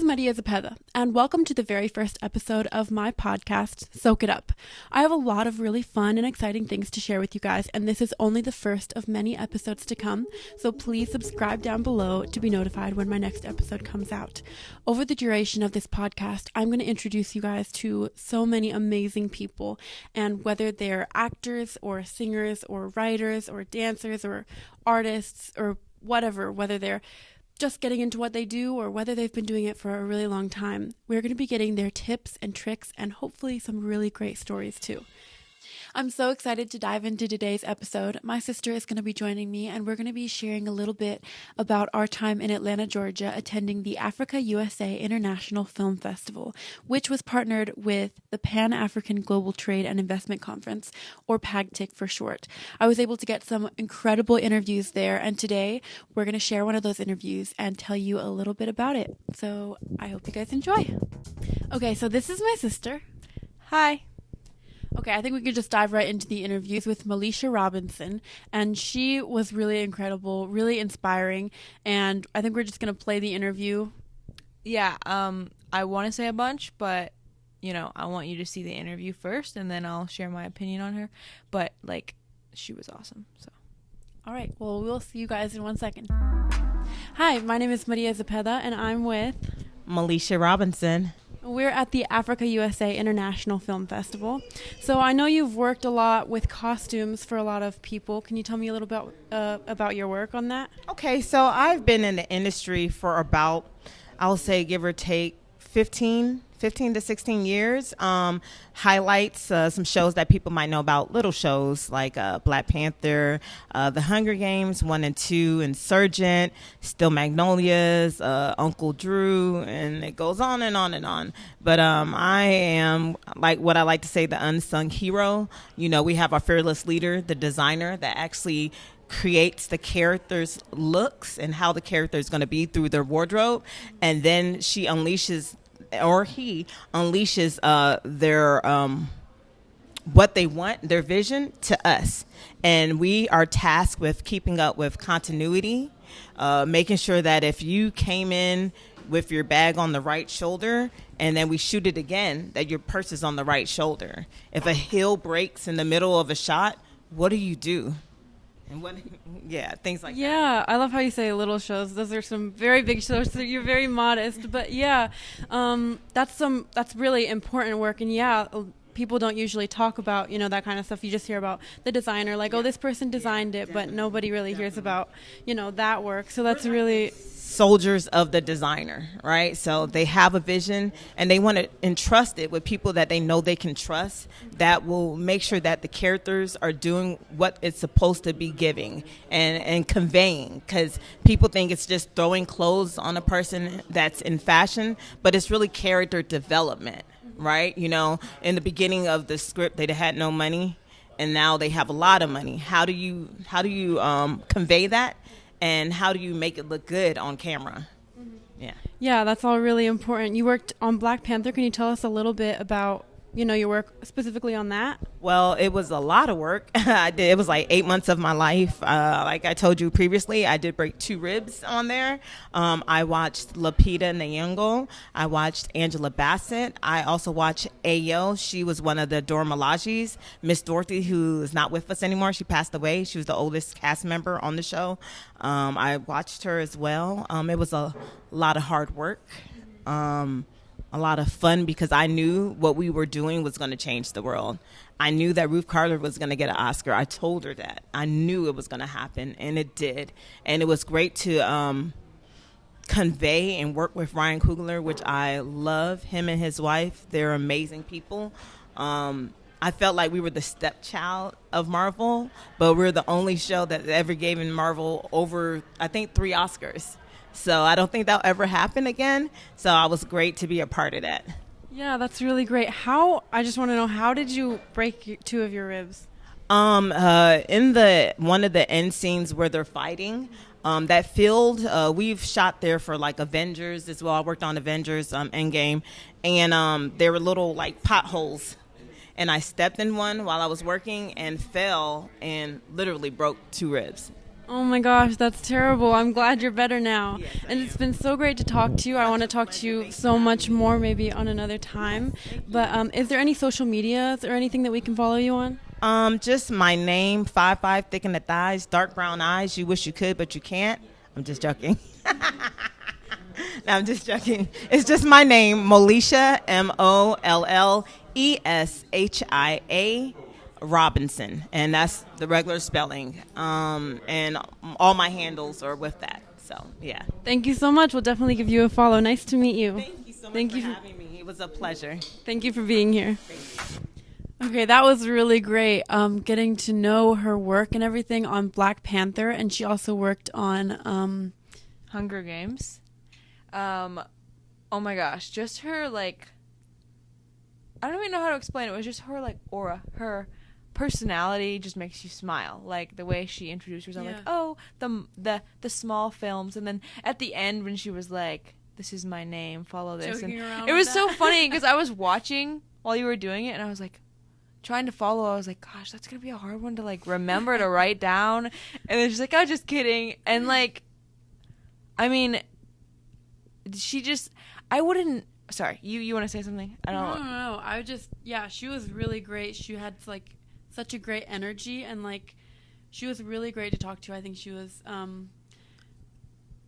Maria Zepeda, and welcome to the very first episode of my podcast, Soak It Up. I have a lot of really fun and exciting things to share with you guys, and this is only the first of many episodes to come, so please subscribe down below to be notified when my next episode comes out. Over the duration of this podcast, I'm going to introduce you guys to so many amazing people, and whether they're actors or singers or writers or dancers or artists or whatever, whether they're just getting into what they do or whether they've been doing it for a really long time, we're going to be getting their tips and tricks and hopefully some really great stories too. I'm so excited to dive into today's episode. My sister is going to be joining me, and we're going to be sharing a little bit about our time in Atlanta, Georgia, attending the Africa USA International Film Festival, which was partnered with the Pan-African Global Trade and Investment Conference, or PAGTIC for short. I was able to get some incredible interviews there, and today we're going to share one of those interviews and tell you a little bit about it. So I hope you guys enjoy. Okay, so this is my sister. Hi. Okay, I think we could just dive right into the interviews with Molleshia Robinson, and she was really incredible, really inspiring, and I think we're just going to play the interview. Yeah, I want to say a bunch, but, I want you to see the interview first, and then I'll share my opinion on her, but, she was awesome, so. All right, well, we'll see you guys in 1 second. Hi, my name is Maria Zepeda, and I'm with Molleshia Robinson. We're at the Africa USA International Film Festival. So I know you've worked a lot with costumes for a lot of people. Can you tell me a little bit about your work on that? Okay, so I've been in the industry for about, I'll say give or take 15 to 16 years. Highlights some shows that people might know about, little shows like Black Panther, The Hunger Games 1 and 2, Insurgent, Steel Magnolias, Uncle Drew, and it goes on and on and on. But I am, like what I like to say, the unsung hero. We have our fearless leader, the designer that actually creates the character's looks and how the character is going to be through their wardrobe, and then she unleashes or he unleashes their what they want, their vision, to us. And we are tasked with keeping up with continuity, making sure that if you came in with your bag on the right shoulder and then we shoot it again, that your purse is on the right shoulder. If a heel breaks in the middle of a shot, what do? And things like that. Yeah, I love how you say little shows. Those are some very big shows, so you're very modest. But yeah, that's really important work. And yeah, people don't usually talk about, that kind of stuff. You just hear about the designer, this person designed it, but nobody really hears about, that work. So that's really soldiers of the designer, right? So they have a vision and they want to entrust it with people that they know they can trust, that will make sure that the characters are doing what it's supposed to be giving and conveying, because people think it's just throwing clothes on a person that's in fashion, but it's really character development, right? In the beginning of the script, they had no money and now they have a lot of money. How do you convey that? And how do you make it look good on camera? Mm-hmm. Yeah, that's all really important. You worked on Black Panther. Can you tell us a little bit about, your work specifically on that? Well, it was a lot of work. It was like 8 months of my life. Like I told you previously, I did break 2 ribs on there. I watched Lupita Nyong'o. I watched Angela Bassett. I also watched Ayo. She was one of the Dora Milajes. Miss Dorothy, who is not with us anymore. She passed away. She was the oldest cast member on the show. I watched her as well. It was a lot of hard work. A lot of fun, because I knew what we were doing was going to change the world. I knew that Ruth Carter was going to get an Oscar. I told her that. I knew it was going to happen, and it did. And it was great to convey and work with Ryan Coogler, which I love. Him and his wife, they're amazing people. I felt like we were the stepchild of Marvel, but we're the only show that ever gave in Marvel over, I think, 3 Oscars. So I don't think that'll ever happen again. So I was great to be a part of that. Yeah, that's really great. I just want to know, how did you break 2 of your ribs? In one of the end scenes where they're fighting, that field, we've shot there for like Avengers as well. I worked on Avengers Endgame, and there were little like potholes. And I stepped in one while I was working and fell and literally broke 2 ribs. Oh my gosh, that's terrible. I'm glad you're better now. Yes, I And am. it's been so great to talk to you. I want to talk to you so much more, maybe on another time. But is there any social medias or anything that we can follow you on? Just my name, 5'5", thick in the thighs, dark brown eyes. You wish you could, but you can't. I'm just joking. No, I'm just joking. It's just my name, Molleshia, Molleshia Robinson, and that's the regular spelling. And all my handles are with that. So yeah. Thank you so much. We'll definitely give you a follow. Nice to meet you. Thank you so much Thank for you for- having me. It was a pleasure. Thank you for being here. Okay, that was really great. Getting to know her work and everything on Black Panther, and she also worked on Hunger Games. Oh my gosh, just her, like, I don't even know how to explain it. It was just her, like, aura. Her personality just makes you smile. Like, the way she introduced herself, Yeah. like, oh, the small films. And then at the end when she was like, this is my name, follow this. Joking And around it with was so that. funny because I was watching while you were doing it, and I was like, trying to follow. I was like, gosh, that's going to be a hard one to, like, remember to write down. And then she's like, oh, just kidding. And, like, I mean, she just, I wouldn't, sorry, you want to say something? I don't. No. I just, yeah, she was really great. She had, like, such a great energy, and, like, she was really great to talk to. I think she was,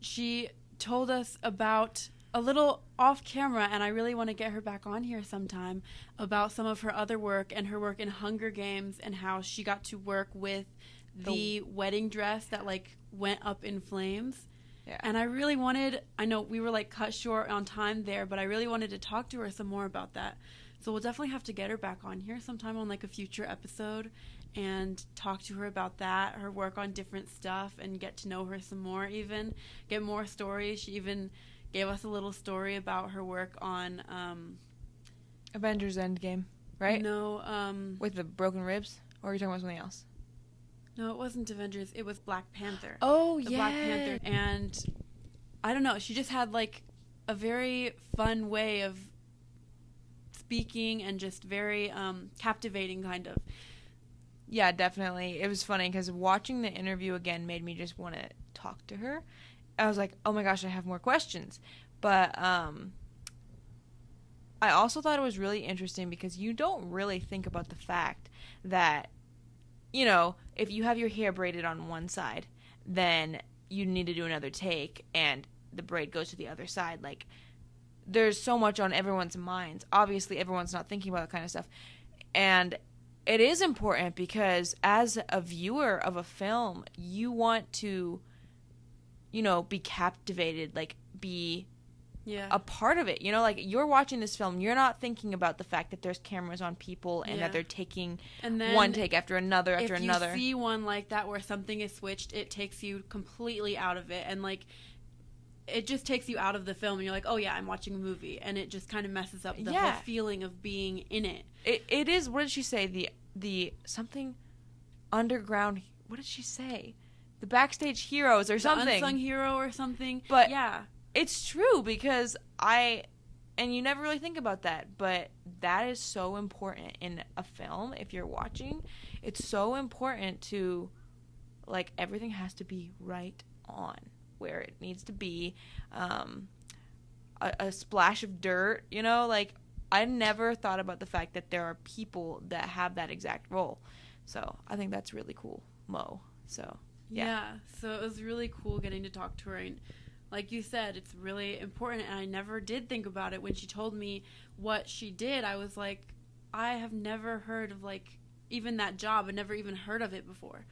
she told us about a little off camera, and I really want to get her back on here sometime, about some of her other work and her work in Hunger Games and how she got to work with the wedding dress that, like, went up in flames. Yeah. And I really wanted, I know we were, like, cut short on time there, but I really wanted to talk to her some more about that. So we'll definitely have to get her back on here sometime on, like, a future episode and talk to her about that, her work on different stuff, and get to know her some more, even get more stories. She even gave us a little story about her work on Avengers Endgame, right? No, With the broken ribs? Or are you talking about something else? no, it wasn't Avengers. It was Black Panther. Oh, The Black Panther. And I don't know, she just had, like, a very fun way of speaking and just very captivating, kind of. Yeah, definitely. It was funny because watching the interview again made me just want to talk to her. I was like, oh my gosh, I have more questions. But I also thought it was really interesting because you don't really think about the fact that, you know, if you have your hair braided on one side, then you need to do another take and the braid goes to the other side. Like, there's so much on everyone's minds. Obviously, everyone's not thinking about that kind of stuff. And it is important because as a viewer of a film, you want to, you know, be captivated, like, be a part of it. You know, like, you're watching this film, you're not thinking about the fact that there's cameras on people and that they're taking and then one take after another after another. If you see one like that where something is switched, it takes you completely out of it, and, like, it just takes you out of the film, and you're like, oh yeah, I'm watching a movie, and it just kind of messes up the whole feeling of being in it. It is, what did she say? The something underground, what did she say? The backstage heroes or something. The unsung hero or something. But yeah. It's true because and you never really think about that, but that is so important in a film. If you're watching, it's so important to, like, everything has to be right on where it needs to be. A splash of dirt, you know, like, I never thought about the fact that there are people that have that exact role. So I think that's really cool, Mo. So yeah. So it was really cool getting to talk to her, and like you said, it's really important, and I never did think about it. When she told me what she did, I was like, I have never heard of, like, even that job. I never even heard of it before.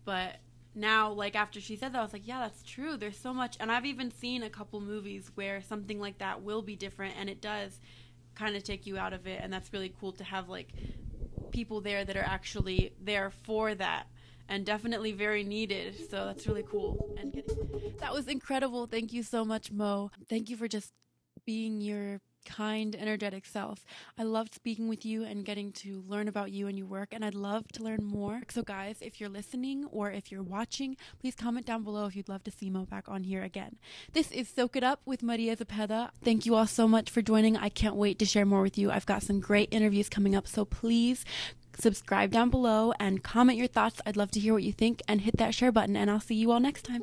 But now, like, after she said that, I was like, yeah, that's true. There's so much. And I've even seen a couple movies where something like that will be different, and it does kind of take you out of it. And that's really cool to have, like, people there that are actually there for that. And definitely very needed. So that's really cool. And that was incredible. Thank you so much, Mo. Thank you for just being your kind, energetic self. I loved speaking with you and getting to learn about you and your work, and I'd love to learn more. So guys, if you're listening or if you're watching, please comment down below if you'd love to see Mo back on here again. This is Soak It Up with Maria Zepeda. Thank you all so much for joining. I can't wait to share more with you. I've got some great interviews coming up, so please Subscribe down below and comment your thoughts. I'd love to hear what you think, and hit that share button, and I'll see you all next time.